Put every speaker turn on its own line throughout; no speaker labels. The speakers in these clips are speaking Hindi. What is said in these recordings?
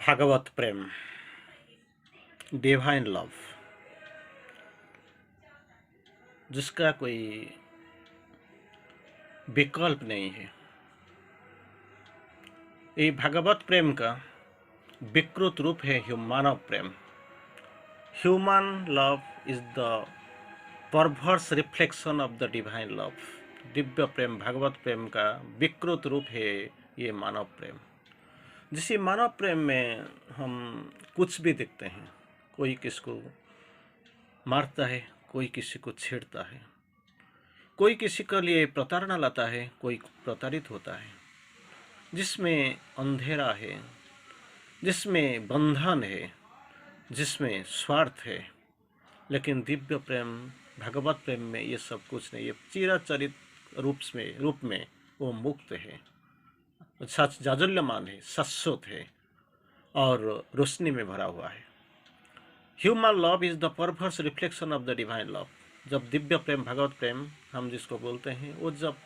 भागवत प्रेम, डिवाइन लव, जिसका कोई विकल्प नहीं है। ये भागवत प्रेम का विकृत रूप है मानव प्रेम। Human love is the perverse reflection of the divine love. दिव्य प्रेम, भागवत प्रेम का विकृत रूप है ये मानव प्रेम। जिस मानव प्रेम में हम कुछ भी देखते हैं, कोई किसको मारता है, कोई किसी को छेड़ता है, कोई किसी के लिए प्रताड़ना लाता है, कोई प्रताड़ित होता है, जिसमें अंधेरा है, जिसमें बंधन है, जिसमें स्वार्थ है। लेकिन दिव्य प्रेम, भगवत प्रेम में ये सब कुछ नहीं। ये चिराचरित रूप में वो मुक्त है, सच जाजल्यमान है, शाश्वत है और रोशनी में भरा हुआ है। Human love is the perverse reflection of the divine love. जब दिव्य प्रेम, भगवत प्रेम हम जिसको बोलते हैं, वो जब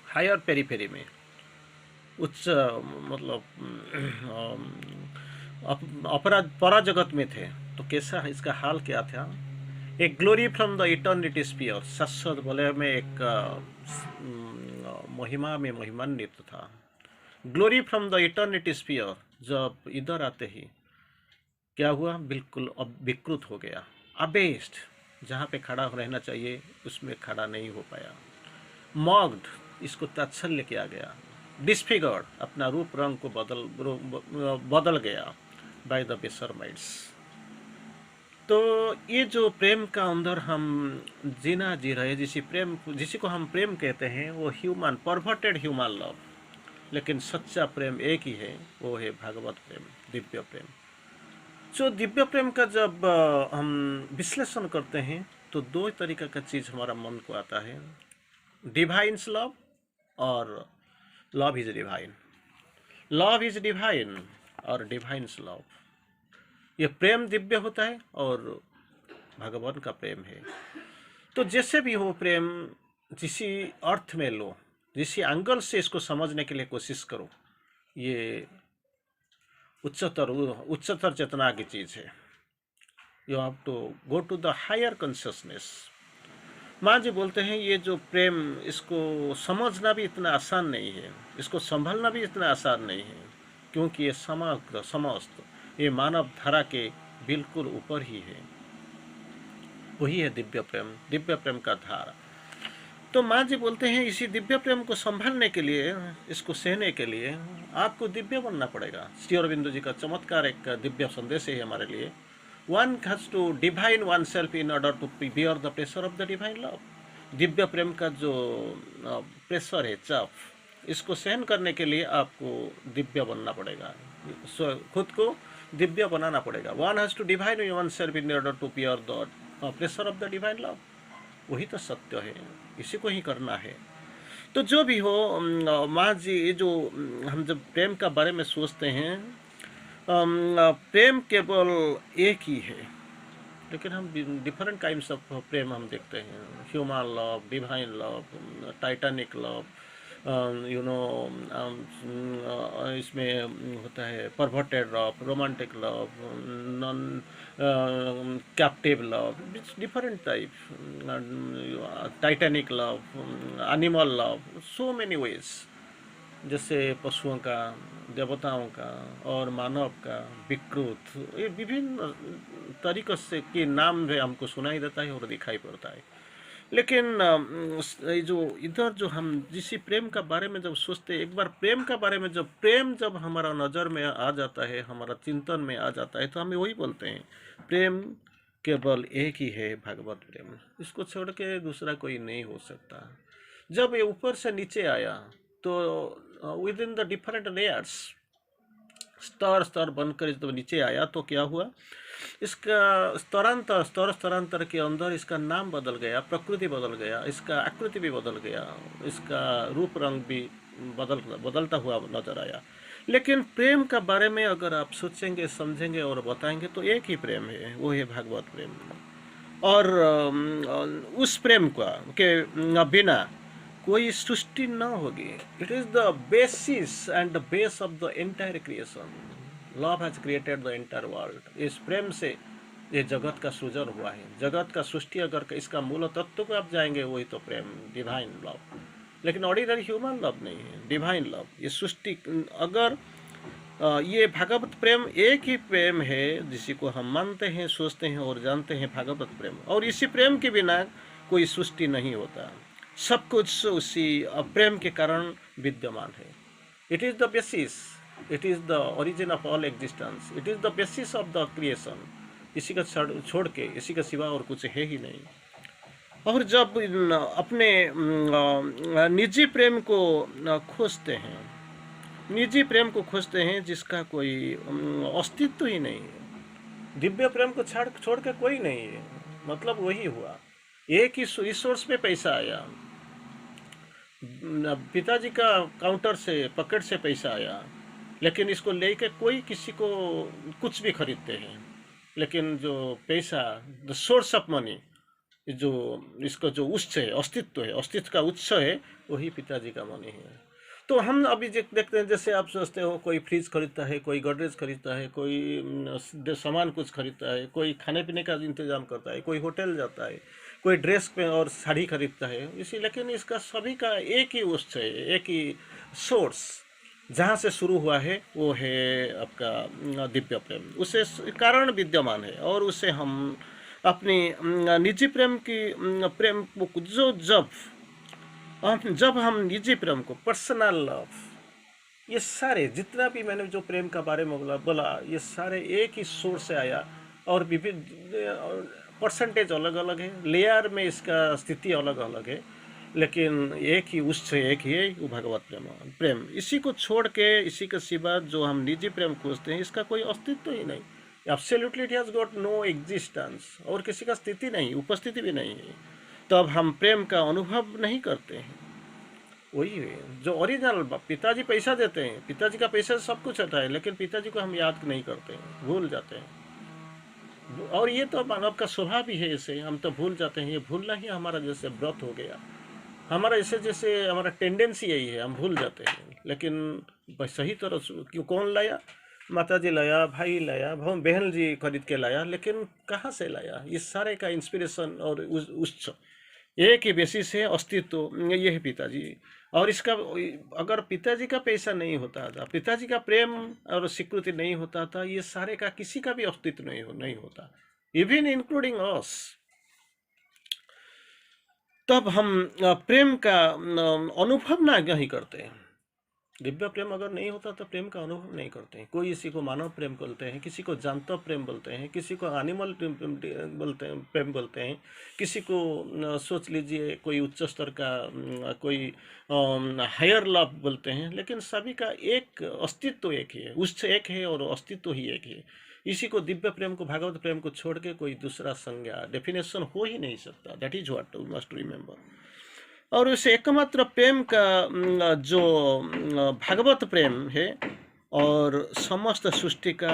हायर पेरीफेरी में, उच्च मतलब अपराध परा जगत में थे, तो कैसा इसका हाल क्या था? एक glory from the eternity sphere, शाश्वत वलय में एक महिमा में महिमान्वित था। Glory from the eternity sphere जब इधर आते ही क्या हुआ? बिल्कुल अब विकृत हो गया, अबेस्ड, जहाँ पे खड़ा रहना चाहिए उसमें खड़ा नहीं हो पाया। मॉक्ड, इसको तात्सल्य किया गया। डिस्फिगर्ड, अपना रूप रंग को बदल गया बाय द बेसरमाइट्स। तो ये जो प्रेम का अंदर हम जीना जी रहे, जिसी को हम प्रेम कहते हैं, वो ह्यूमन, परवर्टेड ह्यूमन लव। लेकिन सच्चा प्रेम एक ही है, वो है भागवत प्रेम, दिव्य प्रेम। जो दिव्य प्रेम का जब हम विश्लेषण करते हैं तो दो तरीका का चीज़ हमारा मन को आता है, डिवाइन्स लव और love is divine. Love is divine और डिवाइन्स लव। ये प्रेम दिव्य होता है और भगवान का प्रेम है। तो जैसे भी हो प्रेम, जिसी अर्थ में लो, जिसी एंगल से इसको समझने के लिए कोशिश करो, ये उच्चतर चेतना की चीज़ है। You have to go to the higher consciousness. माँ जी बोलते हैं ये जो प्रेम, इसको समझना भी इतना आसान नहीं है, इसको संभलना भी इतना आसान नहीं है, क्योंकि ये समग्र समस्त, ये मानव धारा के बिल्कुल ऊपर ही है। वही है दिव्य प्रेम, दिव्य प्रेम का धारा। तो माँ जी बोलते हैं इसी दिव्य प्रेम को संभालने के लिए, इसको सहने के लिए आपको दिव्य बनना पड़ेगा। श्री अरविंदो जी का चमत्कार एक दिव्य संदेश है हमारे लिए। One has to divine one self in order to bear the pressure of the divine love. दिव्य प्रेम का जो प्रेशर है, चाप, इसको सहन करने के लिए आपको दिव्य बनना पड़ेगा, खुद को दिव्य बनाना पड़ेगा। One has to divine one self in order to bear the pressure of the divine love. वही तो सत्य है, इसी को ही करना है। तो जो भी हो, माँ जी, ये जो हम जब प्रेम का बारे में सोचते हैं, प्रेम केवल एक ही है, लेकिन हम डिफरेंट काइंड्स ऑफ प्रेम हम देखते हैं। Human love, divine love, Titanic love, इसमें होता है perverted love, romantic love, non captive love, different type, Titanic love, animal love, so many ways. जैसे पशुओं का, देवताओं का और मानव का विकृत, ये विभिन्न तरीक़ों से के नाम भी हमको सुनाई देता है और दिखाई पड़ता है। लेकिन ये जो इधर जो हम जिस प्रेम का बारे में जब सोचते हैं, एक बार प्रेम का बारे में जब हमारा नज़र में आ जाता है, हमारा चिंतन में आ जाता है, तो हम वही बोलते हैं, प्रेम केवल एक ही है, भगवत प्रेम। इसको छोड़ के दूसरा कोई नहीं हो सकता। जब ये ऊपर से नीचे आया तो with in the different layers, स्तर बनकर जब नीचे आया तो क्या हुआ? इसका स्तरांतर के अंदर इसका नाम बदल गया, प्रकृति बदल गया, इसका आकृति भी बदल गया, इसका रूप रंग भी बदलता हुआ नजर आया। लेकिन प्रेम का बारे में अगर आप सोचेंगे, समझेंगे और बताएंगे तो एक ही प्रेम है, वो है भागवत प्रेम। और उस प्रेम का के बिना कोई सृष्टि न होगी। It is the basis and the base of the entire creation. Love has created the entire world. इस प्रेम से ये जगत का सृजन हुआ है। जगत का सृष्टि अगर इसका मूल तत्व को आप जाएंगे वही तो प्रेम, डिवाइन लव। लेकिन ऑर्डिनरी ह्यूमन लव नहीं है, डिवाइन लव। ये सृष्टि अगर ये भागवत प्रेम एक ही प्रेम है जिसी को हम मानते हैं, सोचते हैं और जानते हैं, भागवत प्रेम। और इसी प्रेम के बिना कोई सृष्टि नहीं होता। सब कुछ उसी प्रेम के कारण विद्यमान है। It is the basis, it is the origin of all existence, it is the basis of the creation. इसी का छोड़ के इसी का सिवा और कुछ है ही नहीं। और जब अपने निजी प्रेम को खोजते हैं, निजी प्रेम को खोजते हैं जिसका कोई अस्तित्व ही नहीं है, दिव्य प्रेम को छोड़ के कोई नहीं है, मतलब वही हुआ। एक ही रिसोर्स में पैसा आया, पिताजी का काउंटर से पॉकेट से पैसा आया, लेकिन इसको लेके कोई किसी को कुछ भी खरीदते हैं। लेकिन जो पैसा, द सोर्स ऑफ मनी, जो इसका जो उत्स है, अस्तित्व है, अस्तित्व का उत्स है, वही पिताजी का मनी है। तो हम अभी देखते हैं, जैसे आप सोचते हो कोई फ्रिज खरीदता है, कोई गोदरेज खरीदता है, कोई सामान कुछ खरीदता है, कोई खाने पीने का इंतजाम करता है, कोई होटल जाता है, कोई ड्रेस पे और साड़ी खरीदता है, इसी। लेकिन इसका सभी का एक ही उत्स है, एक ही सोर्स जहाँ से शुरू हुआ है वो है आपका दिव्य प्रेम। उसे कारण विद्यमान है। और उसे हम अपनी निजी प्रेम की प्रेम को जो जब हम निजी प्रेम को, पर्सनल लव, ये सारे जितना भी मैंने जो प्रेम का बारे में बोला ये सारे एक ही सोर्स से आया। और विभिन्न परसेंटेज अलग अलग है, लेयर में इसका स्थिति अलग अलग है, लेकिन एक ही उत्स है, एक ही है वो भगवत प्रेम। इसी को छोड़ के, इसी के सिवा जो हम निजी प्रेम खोजते हैं, इसका कोई अस्तित्व ही नहीं। Absolutely it has got no existence. और किसी का स्थिति नहीं, उपस्थिति भी नहीं है। तब हम प्रेम का अनुभव नहीं करते हैं। वही है जो ओरिजिनल। पिताजी पैसा देते हैं, पिताजी का पैसा सब कुछ होता है, लेकिन पिताजी को हम याद नहीं करते हैं, भूल जाते हैं। और ये तो मानव का स्वभाव ही है, इसे हम तो भूल जाते हैं। ये भूलना ही हमारा जैसे व्रत हो गया, हमारा इसे जैसे हमारा टेंडेंसी यही है, हम भूल जाते हैं। लेकिन सही तरह क्यों, कौन लाया? माताजी लाया, भाई लाया, बहन जी खरीद के लाया, लेकिन कहाँ से लाया? ये सारे का इंस्पिरेशन और उस एक ही बेसिस है, अस्तित्व, ये है पिताजी। और इसका अगर पिताजी का पैसा नहीं होता था, पिताजी का प्रेम और स्वीकृति नहीं होता था, ये सारे का किसी का भी अस्तित्व नहीं होता, इवन इंक्लूडिंग अस। तब हम प्रेम का अनुभव नहीं करते हैं। दिव्य प्रेम अगर नहीं होता तो प्रेम का अनुभव नहीं करते हैं। कोई इसी को मानव प्रेम बोलते हैं, किसी को जानता प्रेम बोलते हैं, किसी को एनिमल बोलते हैं, प्रेम बोलते हैं, किसी को सोच लीजिए कोई उच्च स्तर का कोई हायर लव बोलते हैं। लेकिन सभी का एक अस्तित्व एक ही है, उच्च एक है और अस्तित्व ही एक है। इसी को दिव्य प्रेम को, भागवत प्रेम को छोड़ के कोई दूसरा संज्ञा, डेफिनेशन हो ही नहीं सकता। That is what we must remember. और उस एकमात्र प्रेम का जो भागवत प्रेम है, और समस्त सृष्टि का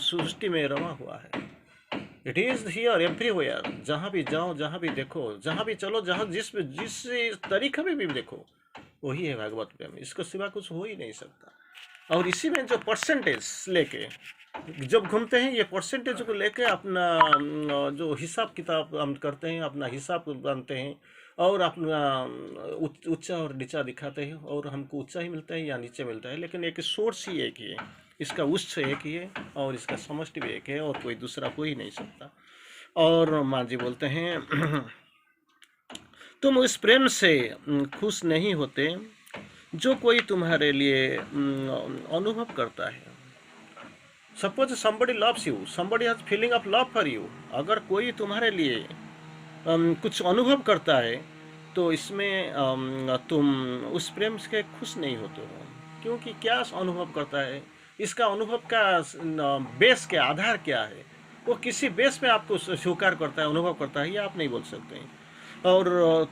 सृष्टि में रमा हुआ है। It is here everywhere. जहाँ भी जाओ, जहाँ भी देखो, जहाँ भी चलो, जहाँ जिस तरीके में भी देखो, वही है भागवत प्रेम। इसको सिवा कुछ हो ही नहीं सकता। और इसी में जो परसेंटेज लेके जब घूमते हैं, ये परसेंटेज को लेके अपना जो हिसाब किताब हम करते हैं, अपना हिसाब बनाते हैं और अपना ऊंचा और नीचा दिखाते हैं, और हमको ऊंचा ही मिलता है या नीचे मिलता है, लेकिन एक सोर्स ही एक ही है, इसका उत्स एक ही है और इसका समष्टि भी एक है, और कोई दूसरा हो ही नहीं सकता। और माँ जी बोलते हैं तुम उस प्रेम से खुश नहीं होते जो कोई तुम्हारे लिए अनुभव करता है। Suppose somebody loves you, somebody has feeling of love for you। अगर कोई तुम्हारे लिए कुछ अनुभव करता है तो इसमें तुम उस प्रेम से खुश नहीं होते हो, क्योंकि क्या अनुभव करता है, इसका अनुभव का बेस क्या, आधार क्या है, वो किसी बेस पे आपको स्वीकार करता है, अनुभव करता है, ये आप नहीं बोल सकते हैं। और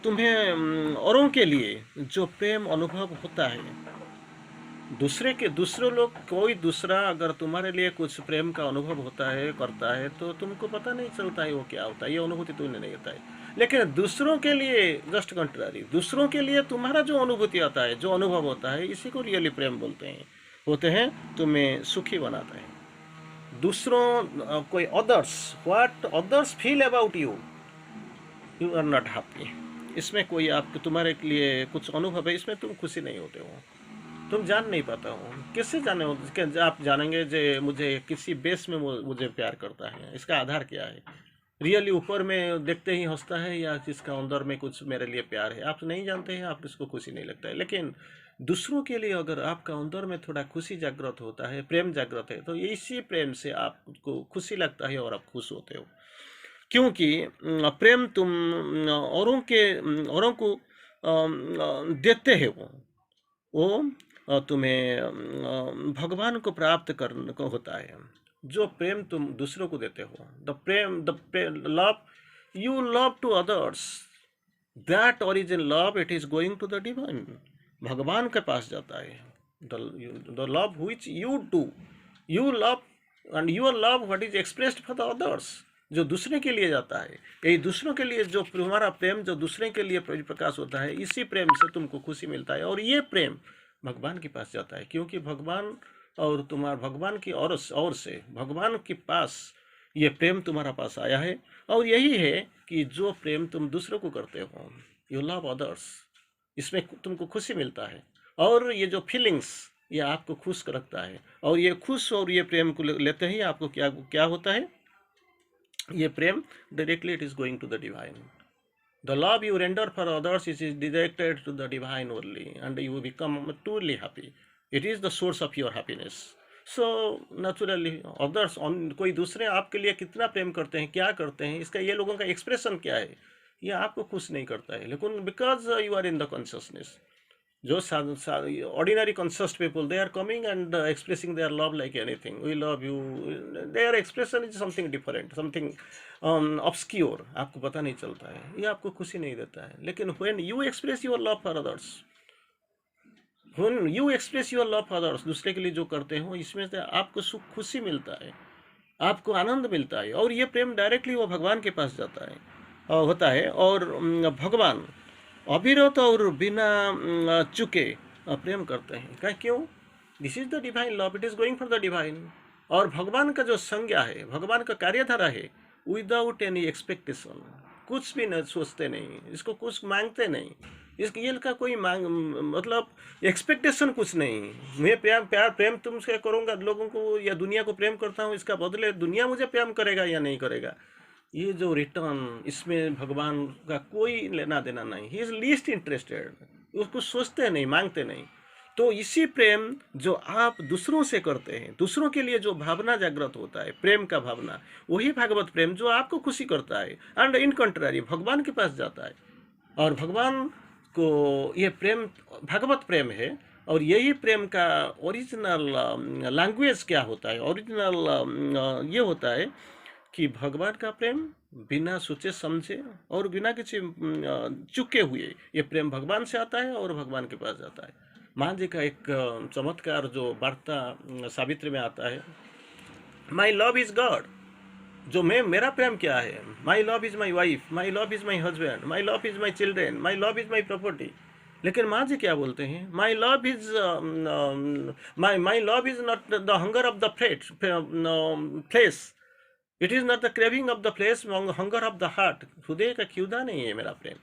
तुम्हें औरों के लिए जो प्रेम अनुभव होता है, दूसरे लोग, कोई दूसरा अगर तुम्हारे लिए कुछ प्रेम का अनुभव होता है, करता है, तो तुमको पता नहीं चलता है वो क्या होता है, ये अनुभूति तुम्हें नहीं होता है। लेकिन दूसरों के लिए जस्ट कंट्रारी, दूसरों के लिए तुम्हारा जो अनुभूति आता है, जो अनुभव होता है, इसी को रियली प्रेम बोलते हैं, होते हैं, तुम्हें सुखी बनाता है। दूसरों कोई others, what others feel about you, you are not happy, इसमें कोई आप तुम्हारे लिए कुछ अनुभव है, इसमें तुम खुशी नहीं होते हो, तुम जान नहीं पाता हो। किससे जाने हो कि आप जानेंगे जे मुझे किसी बेस में मुझे प्यार करता है, इसका आधार क्या है? रियली ऊपर में देखते ही हंसता है, या जिसका अंदर में कुछ मेरे लिए प्यार है, आप नहीं जानते हैं, आप इसको खुशी नहीं लगता है। लेकिन दूसरों के लिए अगर आपका अंदर में थोड़ा खुशी जागृत होता है, प्रेम जागृत है, तो इसी प्रेम से आपको खुशी लगता है और आप खुश होते हो। क्योंकि प्रेम तुम औरों को देते हैं, वो तुम्हें भगवान को प्राप्त करने को होता है। जो प्रेम तुम दूसरों को देते हो, the love you love to others, that origin love, it is going to the divine, भगवान के पास जाता है। The love which you do, you love, and your love what is expressed for the others, जो दूसरे के लिए जाता है, यही दूसरों के लिए जो तुम्हारा प्रेम जो दूसरे के लिए प्रकाश होता है, इसी प्रेम से तुमको खुशी मिलता है, और ये प्रेम भगवान के पास जाता है। क्योंकि भगवान और तुम्हारा भगवान की ओर से भगवान के पास ये प्रेम तुम्हारा पास आया है, और यही है कि जो प्रेम तुम दूसरों को करते हो, यू लव अदर्स, इसमें तुमको खुशी मिलता है, और ये जो फीलिंग्स ये आपको खुश रखता है, और ये खुश और ये प्रेम को लेते ही आपको क्या क्या होता है, ये प्रेम directly it is going to the divine. The love you render for others is directed to the divine only, and you become truly happy. It is the source of your happiness. So naturally others on कोई दूसरे आपके लिए कितना प्रेम करते हैं, क्या करते हैं, इसका ये लोगों का एक्सप्रेशन क्या है, ये आपको खुश नहीं करता है। लेकिन because you are in the consciousness, जो ordinary conscious people, they are coming and expressing their love like anything, we love you, their expression is something different, something obscure, आपको पता नहीं चलता है, ये आपको खुशी नहीं देता है। लेकिन when you express your love for others, when you express your love for others, दूसरे के लिए जो करते हो, इसमें से आपको सुख खुशी मिलता है, आपको आनंद मिलता है, और ये प्रेम डायरेक्टली वो भगवान के पास जाता है होता है। और भगवान अविरत और बिना चुके प्रेम करते हैं। क्या, क्यों? This is the divine love, it is going for the divine. और भगवान का जो संज्ञा है, भगवान का कार्यधारा है, विदाउट एनी एक्सपेक्टेशन, कुछ भी न सोचते नहीं, इसको कुछ मांगते नहीं, इसके का कोई मांग मतलब एक्सपेक्टेशन कुछ नहीं। मैं प्यार प्रेम तुमसे करूँगा लोगों को, या दुनिया को प्रेम करता हूँ, इसका बदले दुनिया मुझे प्रेम करेगा या नहीं करेगा, ये जो रिटर्न, इसमें भगवान का कोई लेना देना नहीं। ही इज लीस्ट इंटरेस्टेड, उसको सोचते नहीं, मांगते नहीं। तो इसी प्रेम जो आप दूसरों से करते हैं, दूसरों के लिए जो भावना जागृत होता है, प्रेम का भावना, वही भागवत प्रेम जो आपको खुशी करता है, एंड इन कंट्रारी भगवान के पास जाता है। और भगवान को ये प्रेम भागवत प्रेम है। और यही प्रेम का ओरिजिनल लैंग्वेज क्या होता है, ओरिजिनल ये होता है कि भगवान का प्रेम बिना सोचे समझे और बिना किसी चुके हुए, ये प्रेम भगवान से आता है और भगवान के पास जाता है। माँ जी का एक चमत्कार जो वार्ता सावित्री में आता है, माई लव इज गॉड, जो मेरा प्रेम क्या है, my love is my wife, my love is my husband, my love is my children, my love is my property. लेकिन माँ जी क्या बोलते हैं, my love is my love is not the hunger of the flesh, it is not the craving of the flesh, hunger of the heart, हृदय का ख्यूदा नहीं है मेरा प्रेम,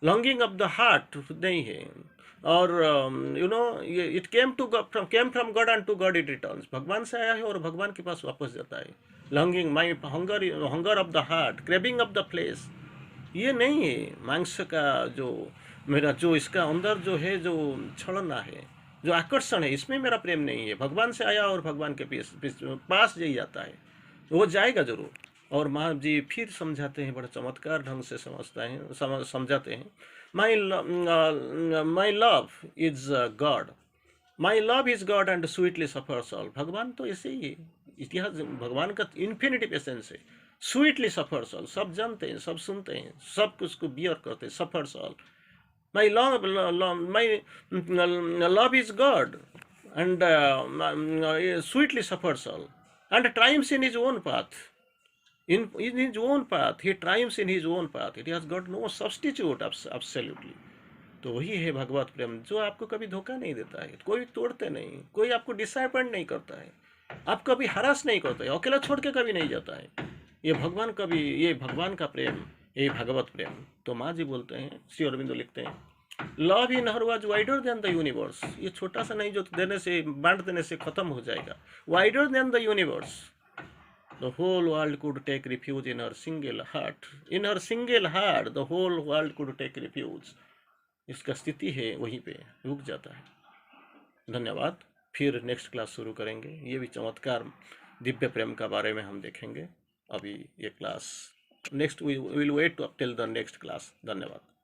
लॉन्गिंग ऑफ द हार्ट नहीं है। और you no it came from God and to God it returns, भगवान से आया है और भगवान के पास वापस जाता है। Longing, my hunger of the heart, craving of the flesh, ये नहीं है मांस का जो मेरा, जो इसका अंदर जो है, जो छलना है, जो आकर्षण है, इसमें मेरा प्रेम नहीं है। भगवान से आया और भगवान के पास यही जाता है, वो जाएगा जरूर। और माँ जी फिर समझाते हैं, बड़ा चमत्कार ढंग से समझाते हैं, my love is God, my love is God and sweetly suffers all. भगवान तो ऐसे ही है, इतिहास भगवान का इन्फिनिटिव एसेंस है, स्वीटली सफर्स ऑल, सब जानते हैं, सब सुनते हैं, सब कुछ को बियर करते हैं, suffers all. My love is God and sweetly suffers all and triumphs in his own path. in his own path, he triumphs in his own path. It has got no substitute, absolutely. तो वही है भगवत प्रेम, जो आपको कभी धोखा नहीं देता है, कोई तोड़ते नहीं, कोई आपको डिसअपॉइंट नहीं करता है, आप कभी हरास नहीं करता है, अकेला छोड़ के कभी नहीं जाता है। ये भगवान का प्रेम, ये भगवत प्रेम। तो माँ जी बोलते हैं, श्री अरविंदो लिखते हैं, love in her was wider than the universe. ये छोटा सा नहीं जो देने से, बांट देने से खत्म हो जाएगा, wider than the universe. The whole world could take refuge in her single heart. In her single heart, the whole world could take refuge. इसका स्थिति है वहीं पे रुक जाता है। धन्यवाद। फिर नेक्स्ट क्लास शुरू करेंगे, ये भी चमत्कार दिव्य प्रेम का बारे में हम देखेंगे। अभी ये class next, we will wait till the next class. धन्यवाद।